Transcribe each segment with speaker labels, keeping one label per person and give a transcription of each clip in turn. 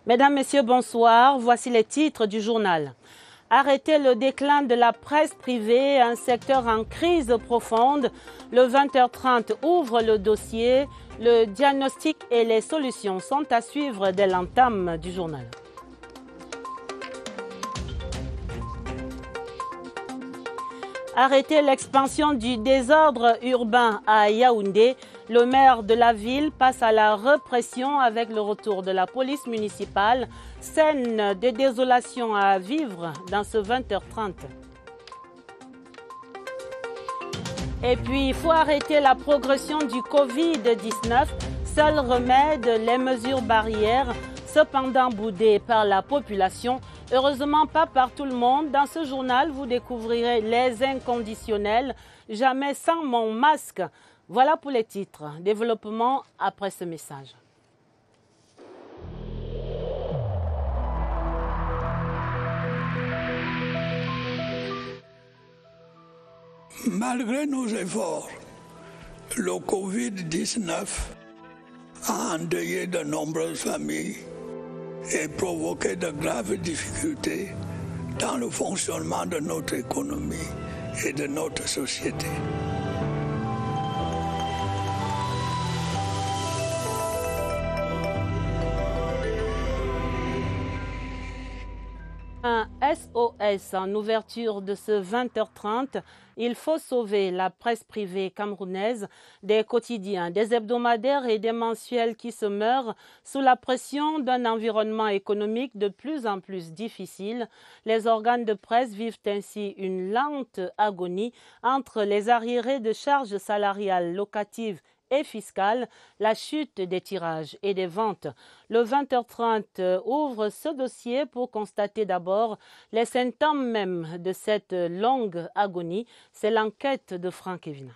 Speaker 1: Mesdames, Messieurs, bonsoir. Voici les titres du journal. Arrêter le déclin de la presse privée, un secteur en crise profonde. Le 20h30 ouvre le dossier. Le diagnostic et les solutions sont à suivre dès l'entame du journal. Arrêter l'expansion du désordre urbain à Yaoundé. Le maire de la ville passe à la répression avec le retour de la police municipale. Scène de désolation à vivre dans ce 20h30. Et puis, il faut arrêter la progression du Covid-19. Seul remède, les mesures barrières, cependant boudées par la population. Heureusement pas par tout le monde. Dans ce journal, vous découvrirez les inconditionnels. Jamais sans mon masque. Voilà pour les titres. Développement après ce message.
Speaker 2: Malgré nos efforts, le Covid-19 a endeuillé de nombreuses familles et provoqué de graves difficultés dans le fonctionnement de notre économie et de notre société.
Speaker 1: Un SOS en ouverture de ce 20h30. Il faut sauver la presse privée camerounaise, des quotidiens, des hebdomadaires et des mensuels qui se meurent sous la pression d'un environnement économique de plus en plus difficile. Les organes de presse vivent ainsi une lente agonie entre les arriérés de charges salariales locatives et fiscale, la chute des tirages et des ventes. Le 20h30 ouvre ce dossier pour constater d'abord les symptômes même de cette longue agonie. C'est l'enquête de Franck Evina.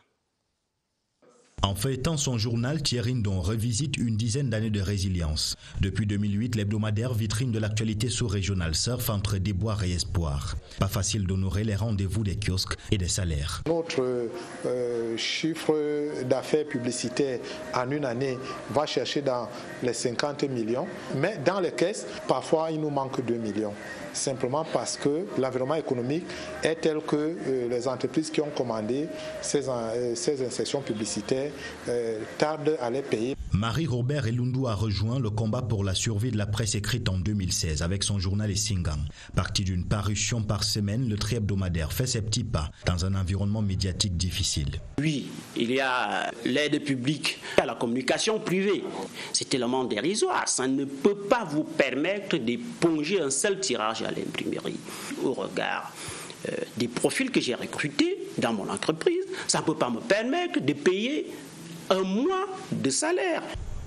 Speaker 3: En feuilletant son journal, Thierry Ndon revisite une dizaine d'années de résilience. Depuis 2008, l'hebdomadaire vitrine de l'actualité sous-régionale surfe entre déboires et espoirs. Pas facile d'honorer les rendez-vous des kiosques et des salaires.
Speaker 4: Notre chiffre d'affaires publicitaire en une année va chercher dans les 50 millions, mais dans les caisses, parfois il nous manque 2 millions. Simplement parce que l'environnement économique est tel que les entreprises qui ont commandé ces insertions publicitaires tardent à les payer.
Speaker 3: Marie-Robert Elundu a rejoint le combat pour la survie de la presse écrite en 2016 avec son journal Essingang. Parti d'une parution par semaine, le tri-hebdomadaire fait ses petits pas dans un environnement médiatique difficile.
Speaker 5: Oui, il y a l'aide publique à la communication privée. C'est tellement dérisoire, ça ne peut pas vous permettre d'éponger un seul tirage à l'imprimerie. Au regard des profils que j'ai recrutés dans mon entreprise, ça ne peut pas me permettre de payer un mois de salaire.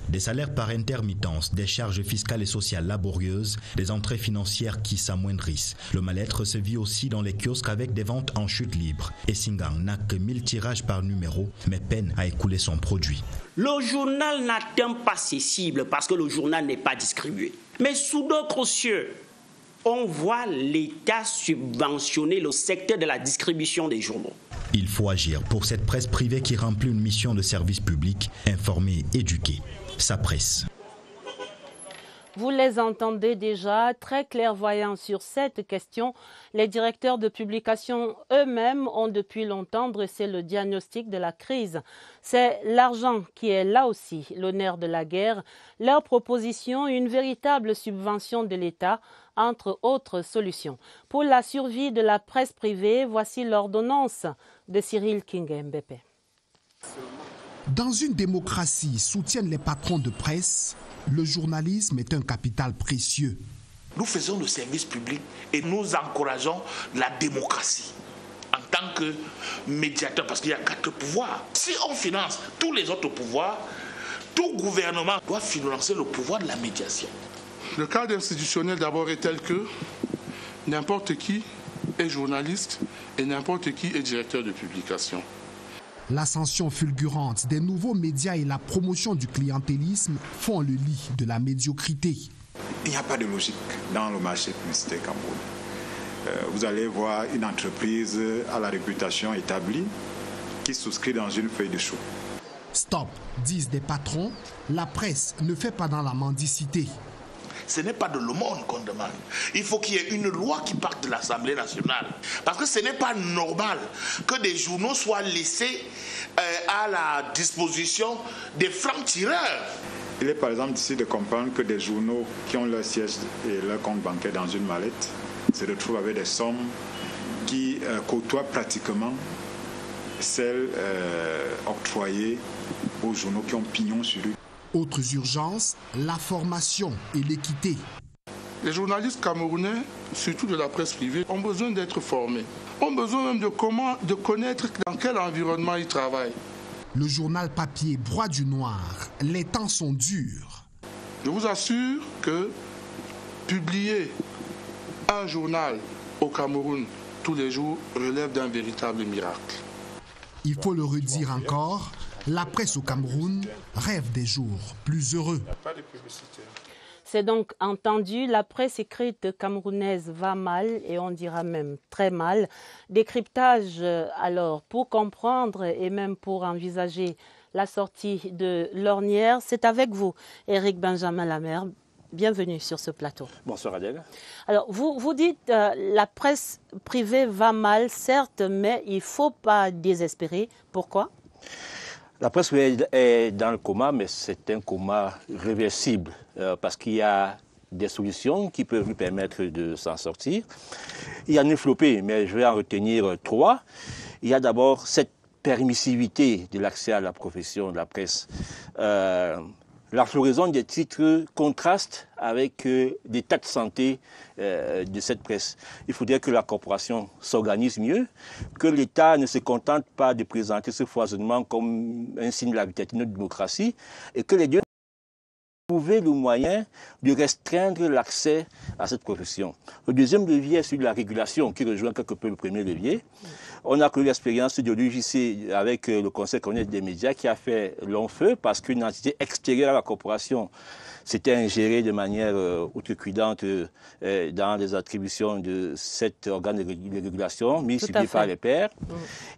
Speaker 3: Des salaires par intermittence, des charges fiscales et sociales laborieuses, des entrées financières qui s'amoindrissent. Le mal-être se vit aussi dans les kiosques avec des ventes en chute libre. Essingang n'a que 1000 tirages par numéro, mais peine à écouler son produit.
Speaker 5: Le journal n'atteint pas ses cibles parce que le journal n'est pas distribué. Mais sous d'autres cieux, on voit l'État subventionner le secteur de la distribution des journaux.
Speaker 3: Il faut agir pour cette presse privée qui remplit une mission de service public, informer, éduquer. Sa presse.
Speaker 1: Vous les entendez déjà, très clairvoyants sur cette question. Les directeurs de publication eux-mêmes ont depuis longtemps dressé le diagnostic de la crise. C'est l'argent qui est là aussi le nerf de la guerre. Leur proposition, une véritable subvention de l'État, entre autres solutions. Pour la survie de la presse privée, voici l'ordonnance de Cyril Kinge-Mbepe.
Speaker 6: Dans une démocratie, soutiennent les patrons de presse, le journalisme est un capital précieux.
Speaker 7: Nous faisons le service public et nous encourageons la démocratie en tant que médiateur, parce qu'il y a 4 pouvoirs. Si on finance tous les autres pouvoirs, tout gouvernement doit financer le pouvoir de la médiation.
Speaker 8: Le cadre institutionnel d'abord est tel que n'importe qui est journaliste et n'importe qui est directeur de publication.
Speaker 6: L'ascension fulgurante des nouveaux médias et la promotion du clientélisme font le lit de la médiocrité.
Speaker 9: Il n'y a pas de logique dans le marché publicitaire Cameroun. Vous allez voir une entreprise à la réputation établie qui souscrit dans une feuille de chou.
Speaker 6: Stop, disent des patrons, la presse ne fait pas dans la mendicité.
Speaker 7: ce n'est pas de l'aumône qu'on demande. Il faut qu'il y ait une loi qui parte de l'Assemblée nationale. Parce que ce n'est pas normal que des journaux soient laissés à la disposition des francs-tireurs.
Speaker 9: Il est par exemple difficile de comprendre que des journaux qui ont leur siège et leur compte bancaire dans une mallette se retrouvent avec des sommes qui côtoient pratiquement celles octroyées aux journaux qui ont pignon sur eux.
Speaker 6: Autres urgences, la formation et l'équité.
Speaker 8: Les journalistes camerounais, surtout de la presse privée, ont besoin d'être formés. Ont besoin même de connaître dans quel environnement ils travaillent.
Speaker 6: Le journal papier broie du noir. Les temps sont durs.
Speaker 8: Je vous assure que publier un journal au Cameroun tous les jours relève d'un véritable miracle.
Speaker 6: Il faut le redire encore, la presse au Cameroun rêve des jours plus heureux.
Speaker 1: C'est donc entendu, la presse écrite camerounaise va mal et on dira même très mal. Décryptage alors pour comprendre et même pour envisager la sortie de l'ornière, c'est avec vous, Éric Benjamin Lamère. Bienvenue sur ce plateau.
Speaker 10: Bonsoir Adèle.
Speaker 1: Alors vous dites la presse privée va mal, certes, mais il ne faut pas désespérer. Pourquoi ?
Speaker 10: La presse privée est dans le coma, mais c'est un coma réversible parce qu'il y a des solutions qui peuvent lui permettre de s'en sortir. Il y a une flopée, mais je vais en retenir 3. Il y a d'abord cette permissivité de l'accès à la profession de la presse. La floraison des titres contraste avec des tas de santé de cette presse. Il faudrait que la corporation s'organise mieux, que l'État ne se contente pas de présenter ce foisonnement comme un signe de la vitalité de notre démocratie et que les deux trouver le moyen de restreindre l'accès à cette profession. Le deuxième levier est celui de la régulation qui rejoint quelque peu le premier levier. On a connu l'expérience de l'UJC avec le Conseil colonial des médias qui a fait long feu parce qu'une entité extérieure à la corporation s'était ingérée de manière outrecuidante dans les attributions de cet organe de régulation mis sur pied par les pairs.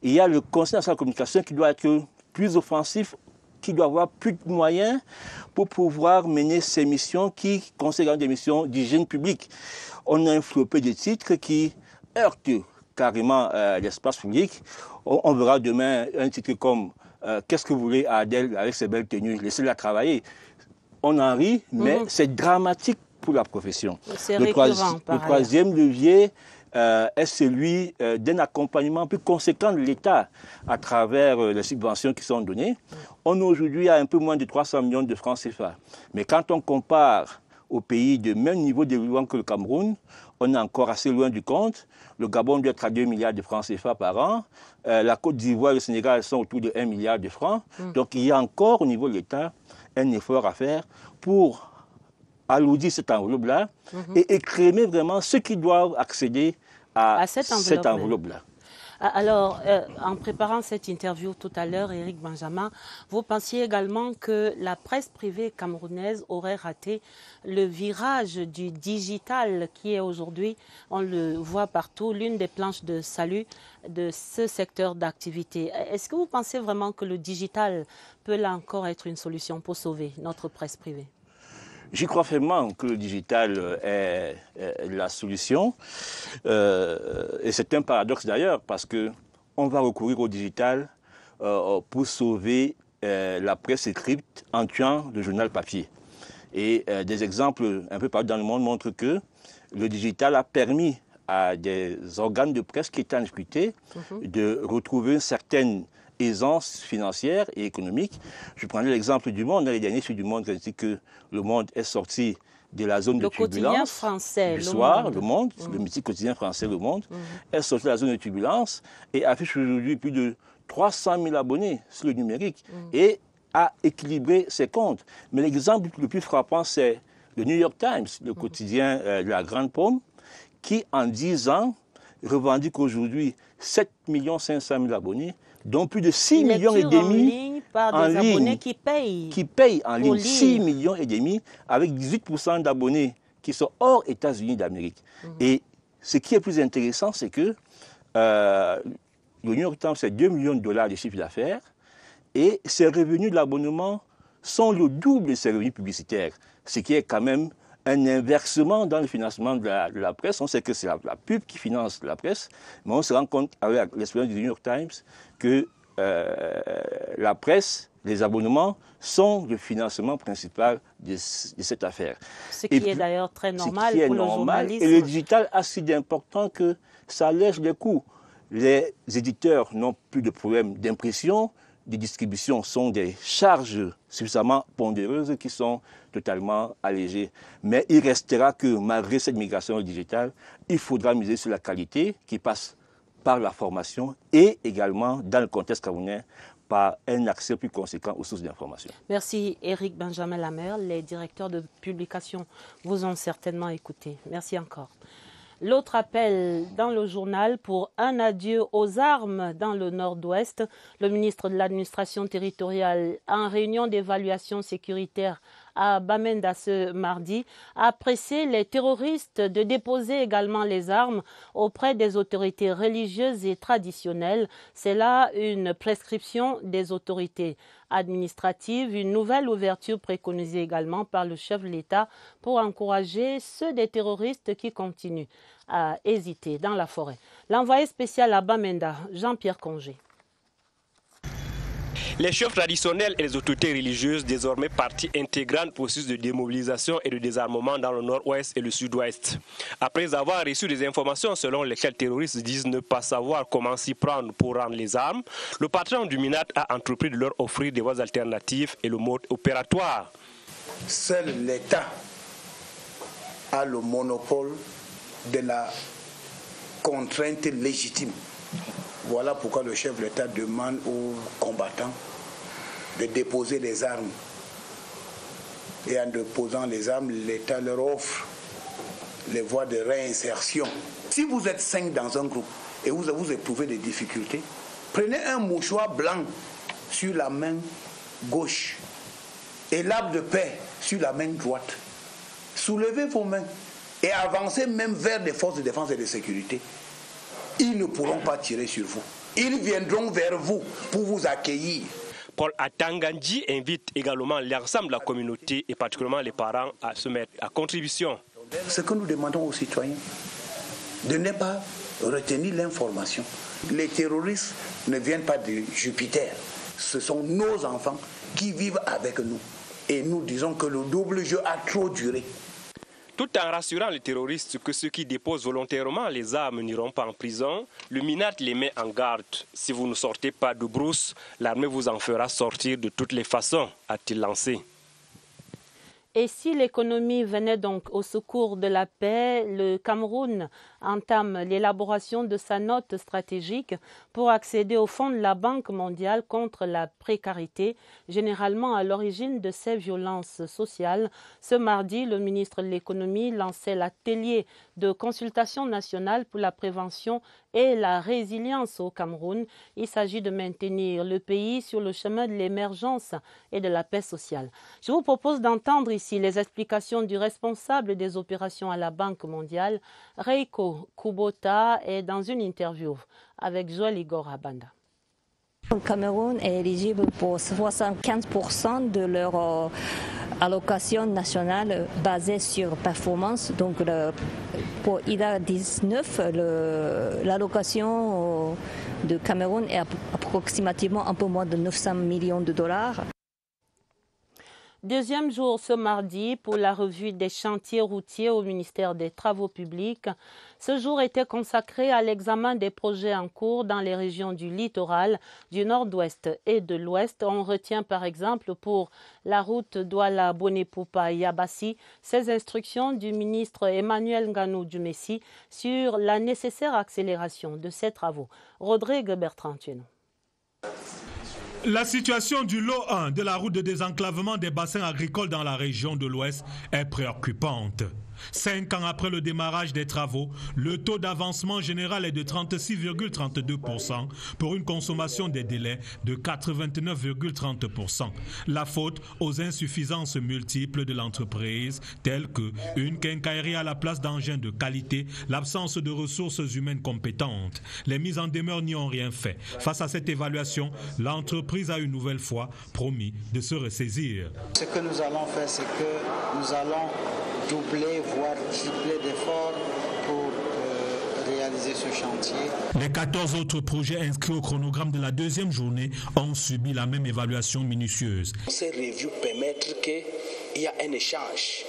Speaker 10: Il y a le Conseil national de la communication qui doit être plus offensif, qui doit avoir plus de moyens pour pouvoir mener ces missions qui concernent des missions d'hygiène publique. On a un flopé de titres qui heurtent carrément l'espace public. On verra demain un titre comme « Qu'est-ce que vous voulez à Adèle avec ses belles tenues? Laissez-la travailler ». On en rit, mais c'est dramatique pour la profession. Le troisième levier est celui d'un accompagnement plus conséquent de l'État à travers les subventions qui sont données. On est aujourd'hui à un peu moins de 300 millions de francs CFA. Mais quand on compare aux pays de même niveau de développement que le Cameroun, on est encore assez loin du compte. Le Gabon doit être à 2 milliards de francs CFA par an. La Côte d'Ivoire et le Sénégal sont autour de 1 milliard de francs. Donc il y a encore au niveau de l'État un effort à faire pour alourdir cette enveloppe-là et écrémer vraiment ceux qui doivent accéder à cette enveloppe-là.
Speaker 1: Alors, en préparant cette interview tout à l'heure, Éric Benjamin, vous pensiez également que la presse privée camerounaise aurait raté le virage du digital qui est aujourd'hui, on le voit partout, l'une des planches de salut de ce secteur d'activité. Est-ce que vous pensez vraiment que le digital peut là encore être une solution pour sauver notre presse privée ?
Speaker 10: J'y crois fermement que le digital est la solution. Et c'est un paradoxe d'ailleurs parce qu'on va recourir au digital pour sauver la presse écrite en tuant le journal papier. Et des exemples un peu partout dans le monde montrent que le digital a permis à des organes de presse qui étaient en difficulté de retrouver une certaine aisance financière et économique. Je prenais l'exemple du Monde. L'année dernière, sur du Monde, qui dit que le Monde est sorti de la zone de turbulence.
Speaker 1: Français,
Speaker 10: du soir, le Monde, le mythique quotidien français, Le Monde, est sorti de la zone de turbulence et affiche aujourd'hui plus de 300 000 abonnés sur le numérique et a équilibré ses comptes. Mais l'exemple le plus frappant, c'est le New York Times, le quotidien de la Grande Pomme, qui en 10 ans revendique aujourd'hui 7 500 000 abonnés, dont plus de 6 millions et demi
Speaker 1: en ligne, abonnés qui
Speaker 10: payent en ligne 6 millions et demi avec 18% d'abonnés qui sont hors États-Unis d'Amérique. Et ce qui est plus intéressant, c'est que le New York Times, c'est 2 millions de dollars de chiffre d'affaires et ses revenus de l'abonnement sont le double de ses revenus publicitaires, ce qui est quand même un inversement dans le financement de la presse. On sait que c'est la pub qui finance la presse, mais on se rend compte avec l'expérience du New York Times que la presse, les abonnements sont le financement principal de cette affaire.
Speaker 1: Ce qui est d'ailleurs très normal pour le journalisme.
Speaker 10: Et le digital a si d'important que ça allège les coûts. Les éditeurs n'ont plus de problème d'impression, de distribution, sont des charges suffisamment pondéreuses qui sont totalement allégées. Mais il restera que malgré cette migration digitale, il faudra miser sur la qualité qui passe par la formation et également, dans le contexte camerounais, par un accès plus conséquent aux sources d'information.
Speaker 1: Merci Éric Benjamin Lamer. Les directeurs de publication vous ont certainement écouté. Merci encore. L'autre appel dans le journal pour un adieu aux armes dans le nord-ouest. Le ministre de l'administration territoriale, en réunion d'évaluation sécuritaire à Bamenda ce mardi, a pressé les terroristes de déposer également les armes auprès des autorités religieuses et traditionnelles. C'est là une prescription des autorités administratives, une nouvelle ouverture préconisée également par le chef de l'État pour encourager ceux des terroristes qui continuent à hésiter dans la forêt. L'envoyé spécial à Bamenda, Jean-Pierre Congé.
Speaker 11: Les chefs traditionnels et les autorités religieuses, désormais partie intégrante du processus de démobilisation et de désarmement dans le nord-ouest et le sud-ouest. Après avoir reçu des informations selon lesquelles les terroristes disent ne pas savoir comment s'y prendre pour rendre les armes, le patron du MINAT a entrepris de leur offrir des voies alternatives et le mode opératoire.
Speaker 12: Seul l'État a le monopole de la contrainte légitime. Voilà pourquoi le chef de l'État demande aux combattants de déposer les armes. Et en déposant les armes, l'État leur offre les voies de réinsertion. Si vous êtes 5 dans un groupe et vous éprouvez des difficultés, prenez un mouchoir blanc sur la main gauche et l'arbre de paix sur la main droite. Soulevez vos mains et avancez même vers les forces de défense et de sécurité. Ils ne pourront pas tirer sur vous. Ils viendront vers vous pour vous accueillir.
Speaker 11: Paul Atangandji invite également l'ensemble de la communauté et particulièrement les parents à se mettre à contribution.
Speaker 12: Ce que nous demandons aux citoyens, de ne pas retenir l'information. Les terroristes ne viennent pas de Jupiter. Ce sont nos enfants qui vivent avec nous. Et nous disons que le double jeu a trop duré.
Speaker 11: Tout en rassurant les terroristes que ceux qui déposent volontairement les armes n'iront pas en prison, le MINAT les met en garde. Si vous ne sortez pas de brousse, l'armée vous en fera sortir de toutes les façons, a-t-il lancé.
Speaker 1: Et si l'économie venait donc au secours de la paix, le Cameroun entame l'élaboration de sa note stratégique pour accéder au fonds de la Banque mondiale contre la précarité, généralement à l'origine de ces violences sociales. Ce mardi, le ministre de l'économie lançait l'atelier de consultation nationale pour la prévention et la résilience au Cameroun. Il s'agit de maintenir le pays sur le chemin de l'émergence et de la paix sociale. Je vous propose d'entendre ici les explications du responsable des opérations à la Banque mondiale, Reiko Kubota, est dans une interview avec Joël Igor Abanda.
Speaker 13: Le Cameroun est éligible pour 75% de leur allocation nationale basée sur performance. Donc pour IDA 19, l'allocation de Cameroun est approximativement un peu moins de 900 millions de dollars.
Speaker 1: Deuxième jour ce mardi pour la revue des chantiers routiers au ministère des Travaux publics. Ce jour était consacré à l'examen des projets en cours dans les régions du littoral, du nord-ouest et de l'ouest. On retient par exemple pour la route Douala-Bonepupa-Yabassi ces instructions du ministre Emmanuel Nganou du Messi sur la nécessaire accélération de ces travaux. Rodrigue Bertrand.
Speaker 14: La situation du lot 1 de la route de désenclavement des bassins agricoles dans la région de l'Ouest est préoccupante. 5 ans après le démarrage des travaux, le taux d'avancement général est de 36,32% pour une consommation des délais de 89,30%. La faute aux insuffisances multiples de l'entreprise, telles que une quincaillerie à la place d'engins de qualité, l'absence de ressources humaines compétentes. Les mises en demeure n'y ont rien fait. Face à cette évaluation, l'entreprise a une nouvelle fois promis de se ressaisir.
Speaker 12: Ce que nous allons faire, c'est que nous allons doubler, voire tripler d'efforts pour réaliser ce chantier.
Speaker 14: Les 14 autres projets inscrits au chronogramme de la deuxième journée ont subi la même évaluation minutieuse.
Speaker 12: Ces reviews permettent qu'il y ait un échange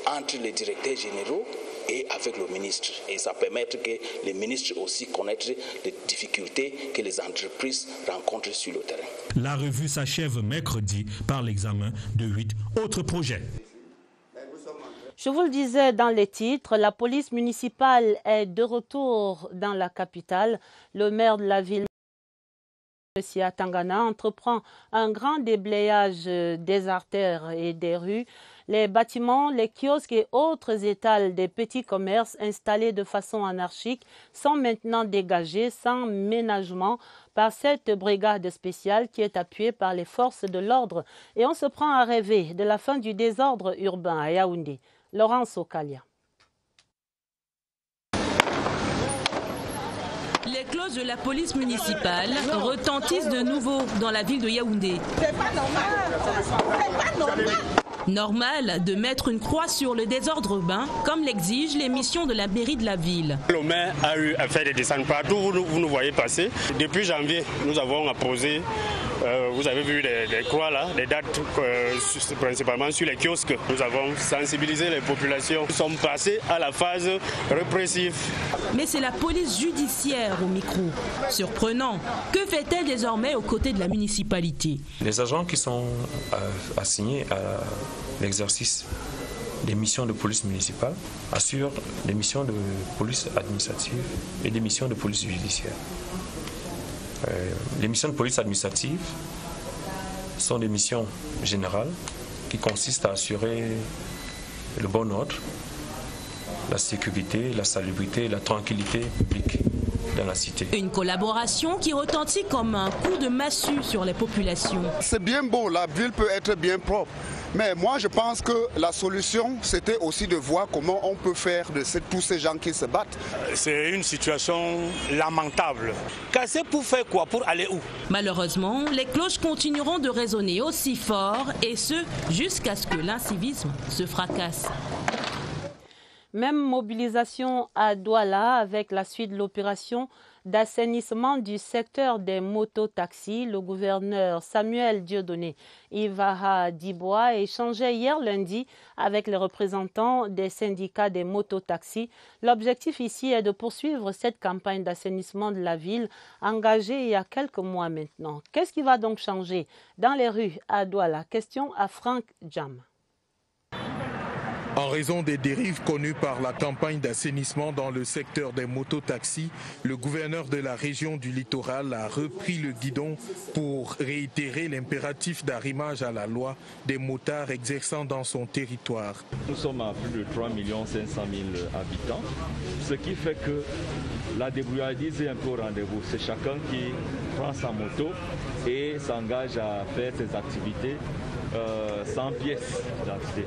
Speaker 12: entre les directeurs généraux et avec le ministre. Et ça permet que les ministres aussi connaissent les difficultés que les entreprises rencontrent sur le terrain.
Speaker 14: La revue s'achève mercredi par l'examen de 8 autres projets.
Speaker 1: Je vous le disais dans les titres, la police municipale est de retour dans la capitale. Le maire de la ville, M. Tangana, entreprend un grand déblayage des artères et des rues. Les bâtiments, les kiosques et autres étals des petits commerces installés de façon anarchique sont maintenant dégagés sans ménagement par cette brigade spéciale qui est appuyée par les forces de l'ordre. Et on se prend à rêver de la fin du désordre urbain à Yaoundé. Laurence Okalia.
Speaker 15: Les cloches de la police municipale retentissent de nouveau dans la ville de Yaoundé.
Speaker 16: C'est pas normal. C'est pas normal.
Speaker 15: Normal de mettre une croix sur le désordre urbain, comme l'exige les missions de la mairie de la ville.
Speaker 17: Le maire a eu à faire des descentes partout, vous nous voyez passer. Depuis janvier, nous avons apposé, vous avez vu des croix là, des dates principalement sur les kiosques. Nous avons sensibilisé les populations. Nous sommes passés à la phase répressive.
Speaker 15: Mais c'est la police judiciaire au micro. Surprenant. Que fait-elle désormais aux côtés de la municipalité?
Speaker 18: Les agents qui sont assignés à l'exercice des missions de police municipale assurent des missions de police administrative et des missions de police judiciaire. Les missions de police administrative sont des missions générales qui consistent à assurer le bon ordre, la sécurité, la salubrité et la tranquillité publique dans la cité.
Speaker 15: Une collaboration qui retentit comme un coup de massue sur les populations.
Speaker 19: C'est bien beau, la ville peut être bien propre. Mais moi, je pense que la solution, c'était aussi de voir comment on peut faire de tous ces gens qui se battent.
Speaker 17: C'est une situation lamentable. Casser pour faire quoi? Pour aller où?
Speaker 15: Malheureusement, les cloches continueront de résonner aussi fort, et ce, jusqu'à ce que l'incivisme se fracasse.
Speaker 1: Même mobilisation à Douala avec la suite de l'opération d'assainissement du secteur des mototaxis. Le gouverneur Samuel Dieudonné Ivaha Dibois échangeait hier lundi avec les représentants des syndicats des mototaxis. L'objectif ici est de poursuivre cette campagne d'assainissement de la ville engagée il y a quelques mois maintenant. Qu'est-ce qui va donc changer dans les rues à Douala? Question à Franck Jam.
Speaker 20: En raison des dérives connues par la campagne d'assainissement dans le secteur des mototaxis, le gouverneur de la région du littoral a repris le guidon pour réitérer l'impératif d'arrimage à la loi des motards exerçant dans son territoire.
Speaker 21: Nous sommes à plus de 3 500 000 habitants, ce qui fait que la débrouillardise est un peu au rendez-vous. C'est chacun qui prend sa moto et s'engage à faire ses activités sans pièce d'identité.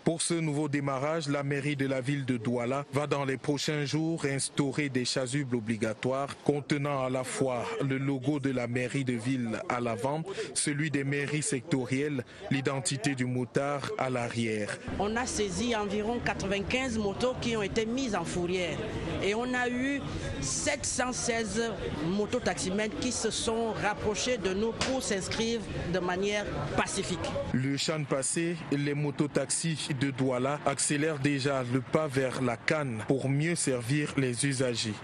Speaker 20: Pour ce nouveau démarrage, la mairie de la ville de Douala va dans les prochains jours instaurer des chasubles obligatoires contenant à la fois le logo de la mairie de ville à l'avant, celui des mairies sectorielles, l'identité du motard à l'arrière.
Speaker 22: On a saisi environ 95 motos qui ont été mises en fourrière et on a eu 716 mototaximens qui se sont rapprochés de nous pour s'inscrire de manière pacifique.
Speaker 20: Le chant passé, les mototaxis de Douala accélère déjà le pas vers la Cannes pour mieux servir les usagers.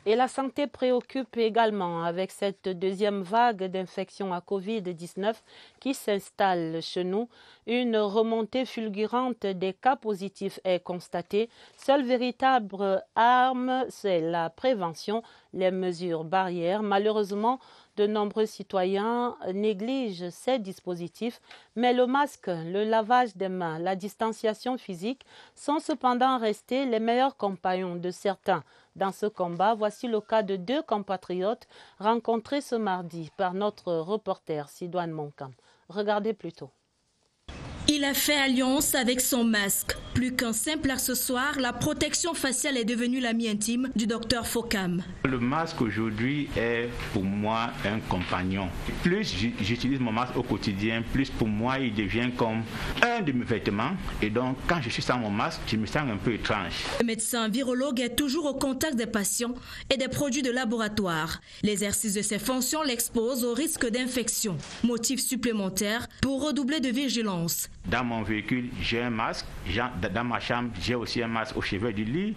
Speaker 1: Et la santé préoccupe également avec cette deuxième vague d'infection à Covid-19 qui s'installe chez nous. Une remontée fulgurante des cas positifs est constatée. Seule véritable arme, c'est la prévention, les mesures barrières. Malheureusement, de nombreux citoyens négligent ces dispositifs, mais le masque, le lavage des mains, la distanciation physique sont cependant restés les meilleurs compagnons de certains. Dans ce combat, voici le cas de 2 compatriotes rencontrés ce mardi par notre reporter Sidoine Moncam. Regardez plutôt.
Speaker 2: Il a fait alliance avec son masque. Plus qu'un simple accessoire, la protection faciale est devenue l'ami intime du docteur Fokam.
Speaker 4: Le masque aujourd'hui est pour moi un compagnon. Plus j'utilise mon masque au quotidien, plus pour moi il devient comme un de mes vêtements. Et donc quand je suis sans mon masque, je me sens un peu étrange.
Speaker 2: Le médecin virologue est toujours au contact des patients et des produits de laboratoire. L'exercice de ses fonctions l'expose au risque d'infection. Motif supplémentaire pour redoubler de vigilance.
Speaker 4: Dans mon véhicule, j'ai un masque. Dans ma chambre, j'ai aussi un masque au chevet du lit.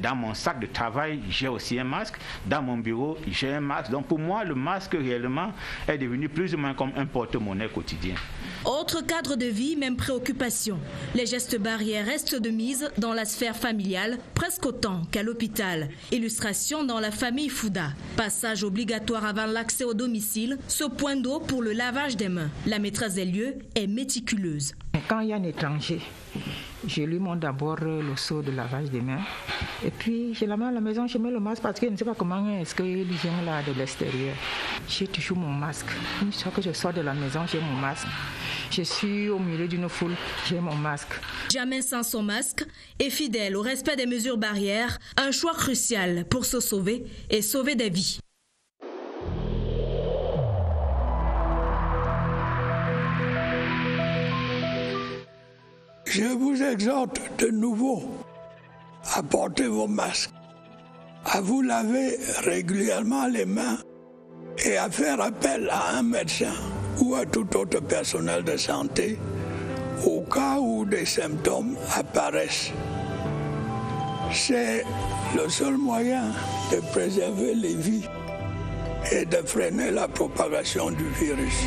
Speaker 4: Dans mon sac de travail, j'ai aussi un masque. Dans mon bureau, j'ai un masque. Donc pour moi, le masque réellement est devenu plus ou moins comme un porte-monnaie quotidien.
Speaker 2: Autre cadre de vie, même préoccupation. Les gestes barrières restent de mise dans la sphère familiale, presque autant qu'à l'hôpital. Illustration dans la famille Fouda. Passage obligatoire avant l'accès au domicile, ce point d'eau pour le lavage des mains. La maîtresse des lieux est méticuleuse.
Speaker 23: Quand il y a un étranger, je lui montre d'abord le seau de lavage des mains. Et puis, je la mets à la maison, je mets le masque parce que je ne sais pas comment est-ce qu'il vient là de l'extérieur. J'ai toujours mon masque. Une fois que je sors de la maison, j'ai mon masque. Je suis au milieu d'une foule, j'ai mon masque.
Speaker 2: Jamais sans son masque et fidèle au respect des mesures barrières, un choix crucial pour se sauver et sauver des vies.
Speaker 24: Je vous exhorte de nouveau à porter vos masques, à vous laver régulièrement les mains et à faire appel à un médecin ou à tout autre personnel de santé au cas où des symptômes apparaissent. C'est le seul moyen de préserver les vies et de freiner la propagation du virus.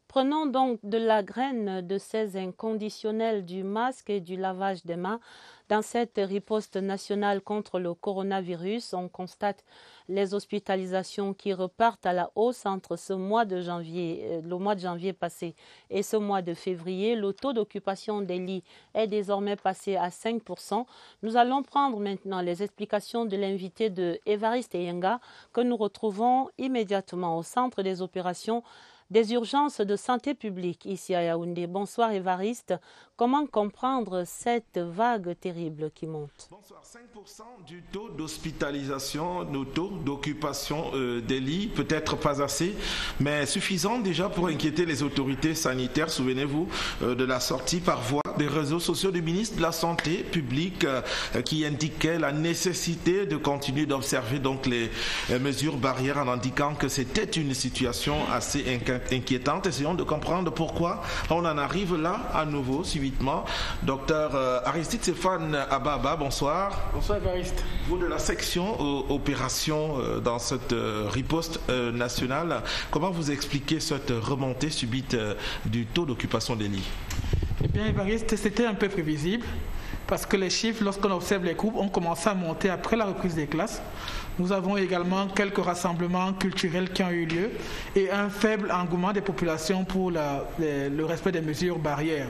Speaker 1: Prenons donc de la graine de ces inconditionnels du masque et du lavage des mains. Dans cette riposte nationale contre le coronavirus, on constate les hospitalisations qui repartent à la hausse entre le mois de janvier passé et ce mois de février. Le taux d'occupation des lits est désormais passé à 5%. Nous allons prendre maintenant les explications de l'invité de Évariste Eyenga que nous retrouvons immédiatement au centre des opérations des urgences de santé publique ici à Yaoundé. Bonsoir Évariste. Comment comprendre cette vague terrible qui monte?
Speaker 25: Bonsoir. 5% du taux d'hospitalisation, le taux d'occupation des lits, peut-être pas assez, mais suffisant déjà pour inquiéter les autorités sanitaires. Souvenez-vous de la sortie par voie des réseaux sociaux du ministre de la Santé publique qui indiquait la nécessité de continuer d'observer donc les mesures barrières en indiquant que c'était une situation assez inquiétante. Essayons de comprendre pourquoi on en arrive là à nouveau subitement. Docteur Aristide Stéphane Ababa, bonsoir.
Speaker 26: Bonsoir Évariste.
Speaker 25: Vous de la section opération dans cette riposte nationale, comment vous expliquez cette remontée subite du taux d'occupation des lits?
Speaker 26: Eh bien Évariste, c'était un peu prévisible parce que les chiffres, lorsqu'on observe les groupes, ont commencé à monter après la reprise des classes. Nous avons également quelques rassemblements culturels qui ont eu lieu et un faible engouement des populations pour le respect des mesures barrières.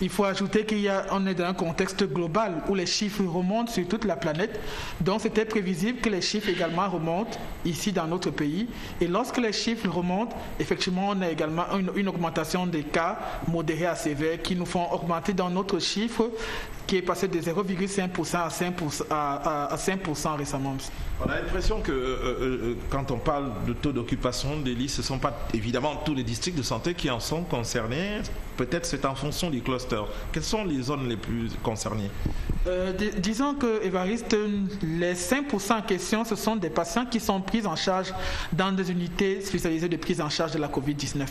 Speaker 26: Il faut ajouter qu'on est dans un contexte global où les chiffres remontent sur toute la planète. Donc c'était prévisible que les chiffres également remontent ici dans notre pays. Et lorsque les chiffres remontent, effectivement, on a également une augmentation des cas modérés à sévères qui nous font augmenter dans notre chiffre qui est passé de 0,5% à 5% récemment.
Speaker 25: On a l'impression que quand on parle de taux d'occupation des lits, ce ne sont pas évidemment tous les districts de santé qui en sont concernés. peut-être c'est en fonction du cluster. Quelles sont les zones les plus concernées?
Speaker 26: Disons que, Évariste, les 5% en question, ce sont des patients qui sont pris en charge dans des unités spécialisées de prise en charge de la COVID-19.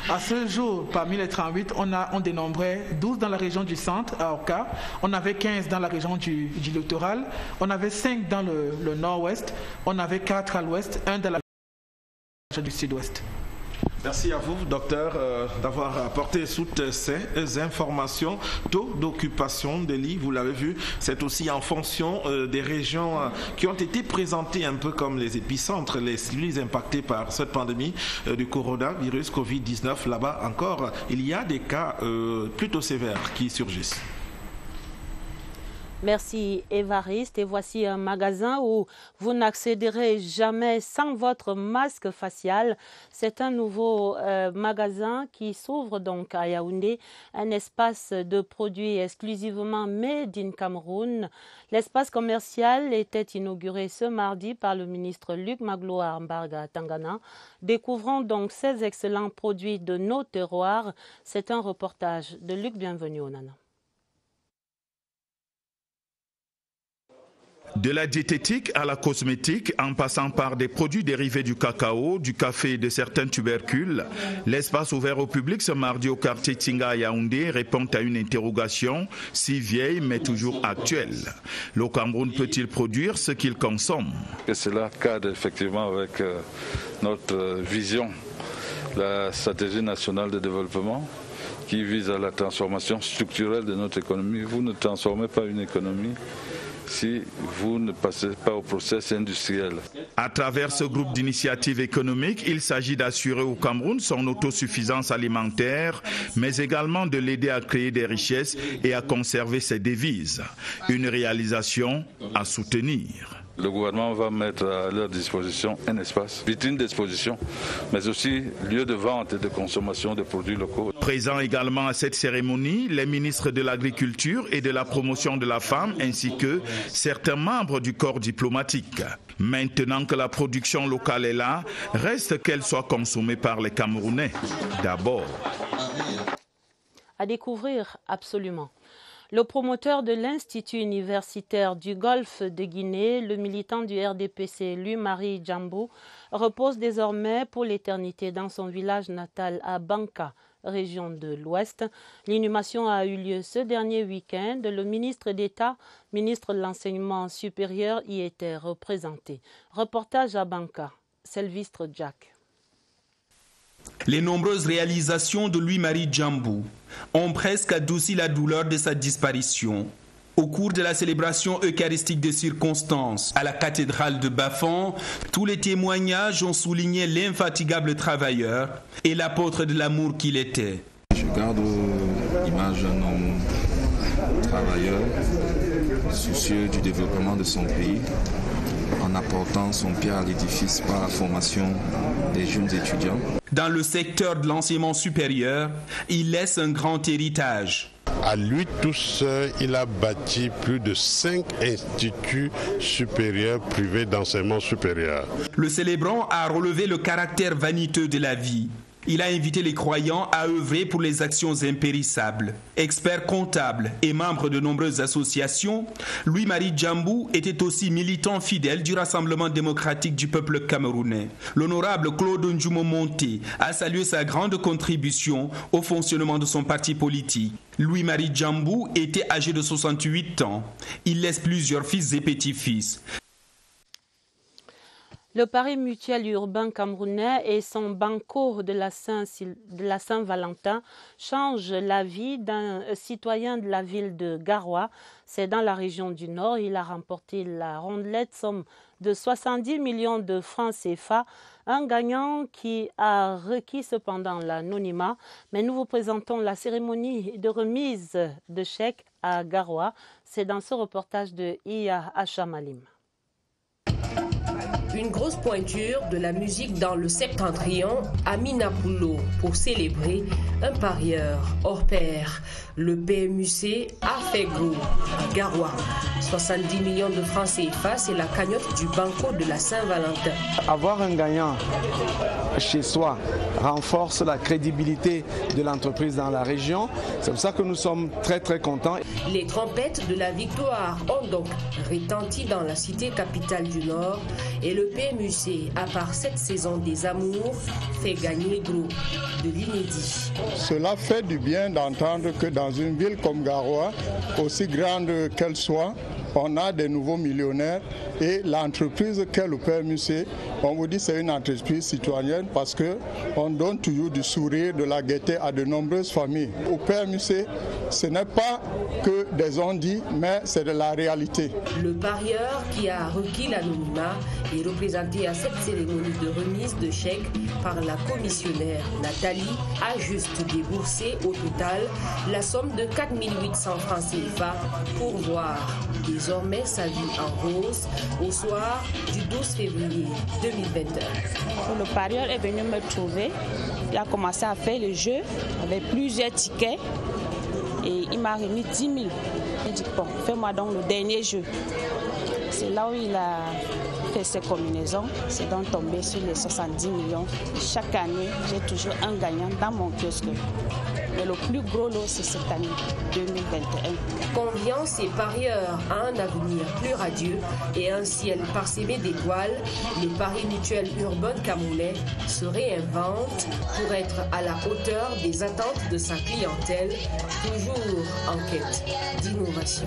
Speaker 26: À ce jour, parmi les 38, on dénombrait 12 dans la région du centre, à Oka, on avait 15 dans la région du littoral, on avait 5 dans le nord-ouest, on avait 4 à l'ouest, 1 dans la région du sud-ouest.
Speaker 25: Merci à vous, docteur, d'avoir apporté toutes ces informations. Taux d'occupation des lits, vous l'avez vu, c'est aussi en fonction des régions qui ont été présentées un peu comme les épicentres, les plus impactés par cette pandémie du coronavirus Covid-19. Là-bas encore, il y a des cas plutôt sévères qui surgissent.
Speaker 1: Merci Évariste. Et voici un magasin où vous n'accéderez jamais sans votre masque facial. C'est un nouveau magasin qui s'ouvre donc à Yaoundé, un espace de produits exclusivement made in Cameroun. L'espace commercial était inauguré ce mardi par le ministre Luc Magloire Mbarga Tangana. Découvrons donc ces excellents produits de nos terroirs. C'est un reportage de Luc Bienvenu Onana.
Speaker 3: De la diététique à la cosmétique, en passant par des produits dérivés du cacao, du café et de certains tubercules, l'espace ouvert au public ce mardi au quartier Tinga à Yaoundé répond à une interrogation si vieille mais toujours actuelle. Le Cameroun peut-il produire ce qu'il consomme?
Speaker 5: Et cela cadre effectivement avec notre vision, la stratégie nationale de développement qui vise à la transformation structurelle de notre économie. Vous ne transformez pas une économie si vous ne passez pas au processus industriel.
Speaker 3: À travers ce groupe d'initiatives économiques, il s'agit d'assurer au Cameroun son autosuffisance alimentaire, mais également de l'aider à créer des richesses et à conserver ses devises. Une réalisation à soutenir.
Speaker 5: Le gouvernement va mettre à leur disposition un espace, vitrine d'exposition, mais aussi lieu de vente et de consommation de produits locaux.
Speaker 3: Présents également à cette cérémonie, les ministres de l'Agriculture et de la Promotion de la Femme, ainsi que certains membres du corps diplomatique. Maintenant que la production locale est là, reste qu'elle soit consommée par les Camerounais. D'abord.
Speaker 1: À découvrir absolument. Le promoteur de l'Institut universitaire du Golfe de Guinée, le militant du RDPC, Louis-Marie Djambou, repose désormais pour l'éternité dans son village natal à Banka, région de l'Ouest. L'inhumation a eu lieu ce dernier week-end. Le ministre d'État, ministre de l'Enseignement supérieur, y était représenté. Reportage à Banka, Sylvestre Jack.
Speaker 6: Les nombreuses réalisations de Louis-Marie Djambou ont presque adouci la douleur de sa disparition. Au cours de la célébration eucharistique de circonstances à la cathédrale de Bafan, tous les témoignages ont souligné l'infatigable travailleur et l'apôtre de l'amour qu'il était.
Speaker 7: Je garde l'image d'un homme travailleur, soucieux du développement de son pays, en apportant son pierre à l'édifice par la formation des jeunes étudiants.
Speaker 6: Dans le secteur de l'enseignement supérieur, il laisse un grand héritage.
Speaker 8: À lui tout seul, il a bâti plus de 5 instituts supérieurs privés d'enseignement supérieur.
Speaker 6: Le célébrant a relevé le caractère vaniteux de la vie. Il a invité les croyants à œuvrer pour les actions impérissables. Expert comptable et membre de nombreuses associations, Louis-Marie Djambou était aussi militant fidèle du Rassemblement démocratique du peuple camerounais. L'honorable Claude Ndjoumo Monté a salué sa grande contribution au fonctionnement de son parti politique. Louis-Marie Djambou était âgé de 68 ans. Il laisse plusieurs fils et petits-fils.
Speaker 1: Le Paris mutuel urbain camerounais et son banco de la Saint-Valentin changent la vie d'un citoyen de la ville de Garoua. C'est dans la région du Nord. Il a remporté la rondelette somme de 70 millions de francs CFA. Un gagnant qui a requis cependant l'anonymat. Mais nous vous présentons la cérémonie de remise de chèques à Garoua. C'est dans ce reportage de Iya Achamalim.
Speaker 9: Une grosse pointure de la musique dans le septentrion, Amina Poulo, pour célébrer un parieur hors pair. Le PMUC a fait gros à Garoua. 70 millions de francs CFA, c'est la cagnotte du Banco de la Saint-Valentin.
Speaker 10: Avoir un gagnant chez soi renforce la crédibilité de l'entreprise dans la région. C'est pour ça que nous sommes très très contents.
Speaker 9: Les trompettes de la victoire ont donc retenti dans la cité capitale du Nord et le PMUC, à part cette saison des amours, fait gagner gros de l'inédit.
Speaker 11: Cela fait du bien d'entendre que dans une ville comme Garoua, aussi grande qu'elle soit, on a des nouveaux millionnaires et l'entreprise qu'est le PMUC, on vous dit c'est une entreprise citoyenne parce qu'on donne toujours du sourire, de la gaieté à de nombreuses familles. Au PMUC, ce n'est pas que des on-dit, mais c'est de la réalité.
Speaker 9: Le parieur qui a requis l'anonymat est représenté à cette cérémonie de remise de chèques par la commissionnaire Nathalie, a juste déboursé au total la somme de 4 800 francs CFA pour voir désormais sa vie en rose au soir du 12 février 2021.
Speaker 12: Le parieur est venu me trouver, il a commencé à faire le jeu avec plusieurs tickets et il m'a remis 10 000. Il dit bon, fais-moi donc le dernier jeu. C'est là où il a fait ses combinaisons, c'est donc tombé sur les 70 millions. Chaque année, j'ai toujours un gagnant dans mon kiosque. Mais le plus gros lot, c'est cette année, 2021.
Speaker 9: Confiance et parieurs à un avenir plus radieux et un ciel parsemé d'étoiles, le Paris Mutuel Urbain Camerounais se réinvente pour être à la hauteur des attentes de sa clientèle, toujours en quête d'innovation.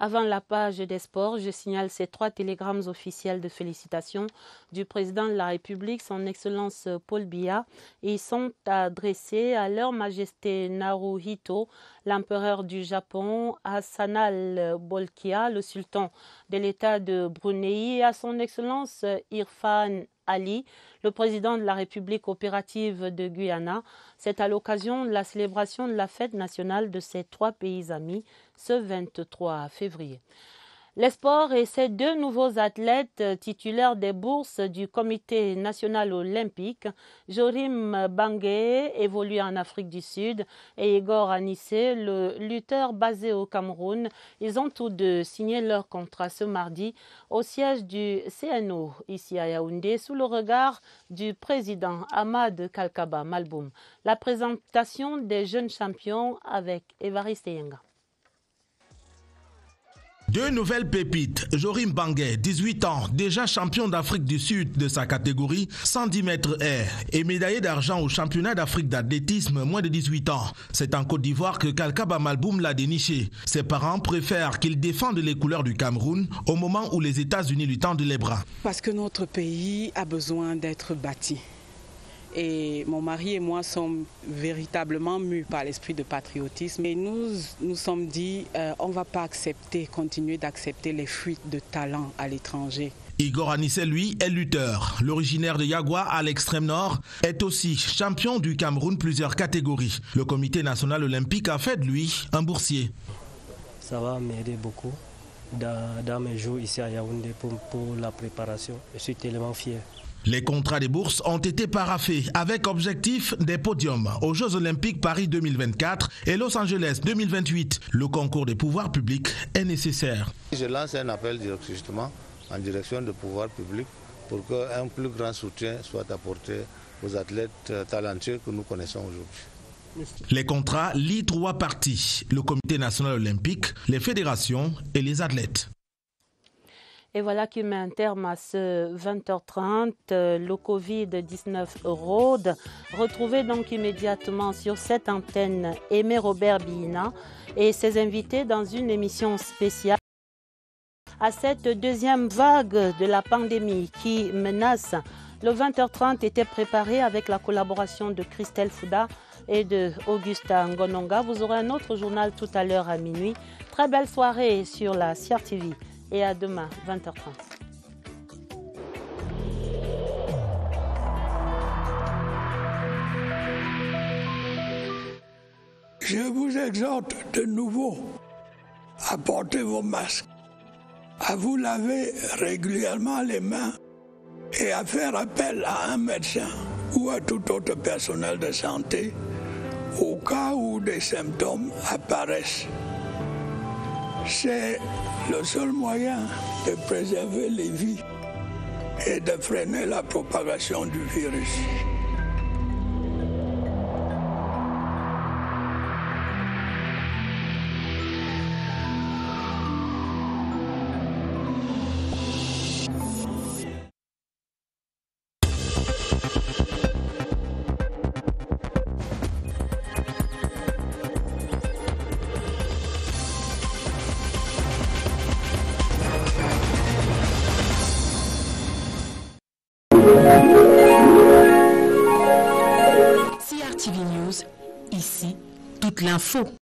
Speaker 1: Avant la page des sports, je signale ces 3 télégrammes officiels de félicitations du président de la République, son Excellence Paul Biya. Ils sont adressés à leur Majesté Naruhito, l'empereur du Japon, à Sanal Bolkiah, le sultan de l'État de Brunei, et à son Excellence Irfan Ali, le président de la République coopérative de Guyana. C'est à l'occasion de la célébration de la fête nationale de ces 3 pays amis, ce 23 février. Les sports et ces 2 nouveaux athlètes titulaires des bourses du Comité national olympique, Jorim Bangé, évolue en Afrique du Sud, et Igor Anissé, le lutteur basé au Cameroun. Ils ont tous deux signé leur contrat ce mardi au siège du CNO, ici à Yaoundé, sous le regard du président Ahmad Kalkaba Malboum. La présentation des jeunes champions avec Évariste Yenga.
Speaker 13: 2 nouvelles pépites. Jorim Bangé, 18 ans, déjà champion d'Afrique du Sud de sa catégorie 110 mètres air et médaillé d'argent au championnat d'Afrique d'athlétisme moins de 18 ans. C'est en Côte d'Ivoire que Kalkaba Malboum l'a déniché. Ses parents préfèrent qu'il défende les couleurs du Cameroun au moment où les États-Unis lui tendent les bras.
Speaker 14: Parce que notre pays a besoin d'être bâti. Et mon mari et moi sommes véritablement mus par l'esprit de patriotisme. Et nous sommes dit, on ne va pas continuer d'accepter les fuites de talents à l'étranger.
Speaker 13: Igor Anissé, lui, est lutteur. L'originaire de Yagua, à l'extrême nord, est aussi champion du Cameroun plusieurs catégories. Le Comité national olympique a fait de lui un boursier.
Speaker 27: Ça va m'aider beaucoup dans mes jours ici à Yaoundé pour la préparation. Je suis tellement fier.
Speaker 13: Les contrats des bourses ont été paraphés avec objectif des podiums aux Jeux Olympiques Paris 2024 et Los Angeles 2028. Le concours des pouvoirs publics est nécessaire.
Speaker 28: Je lance un appel justement en direction des pouvoirs publics pour qu'un plus grand soutien soit apporté aux athlètes talentueux que nous connaissons aujourd'hui.
Speaker 13: Les contrats lient 3 parties, le Comité national olympique, les fédérations et les athlètes.
Speaker 1: Et voilà qui met un terme à ce 20h30. Le Covid-19 rôde. Retrouvez donc immédiatement sur cette antenne Aimé Robert Bina et ses invités dans une émission spéciale à cette 2e vague de la pandémie qui menace. Le 20h30 était préparé avec la collaboration de Christelle Fouda et de Augusta Ngononga. Vous aurez un autre journal tout à l'heure à minuit. Très belle soirée sur la CRTV. Et à demain, 20h30.
Speaker 24: Je vous exhorte de nouveau à porter vos masques. à vous laver régulièrement les mains et à faire appel à un médecin ou à tout autre personnel de santé au cas où des symptômes apparaissent. C'est le seul moyen de préserver les vies et de freiner la propagation du virus.
Speaker 2: CRTV News, ici, toute l'info.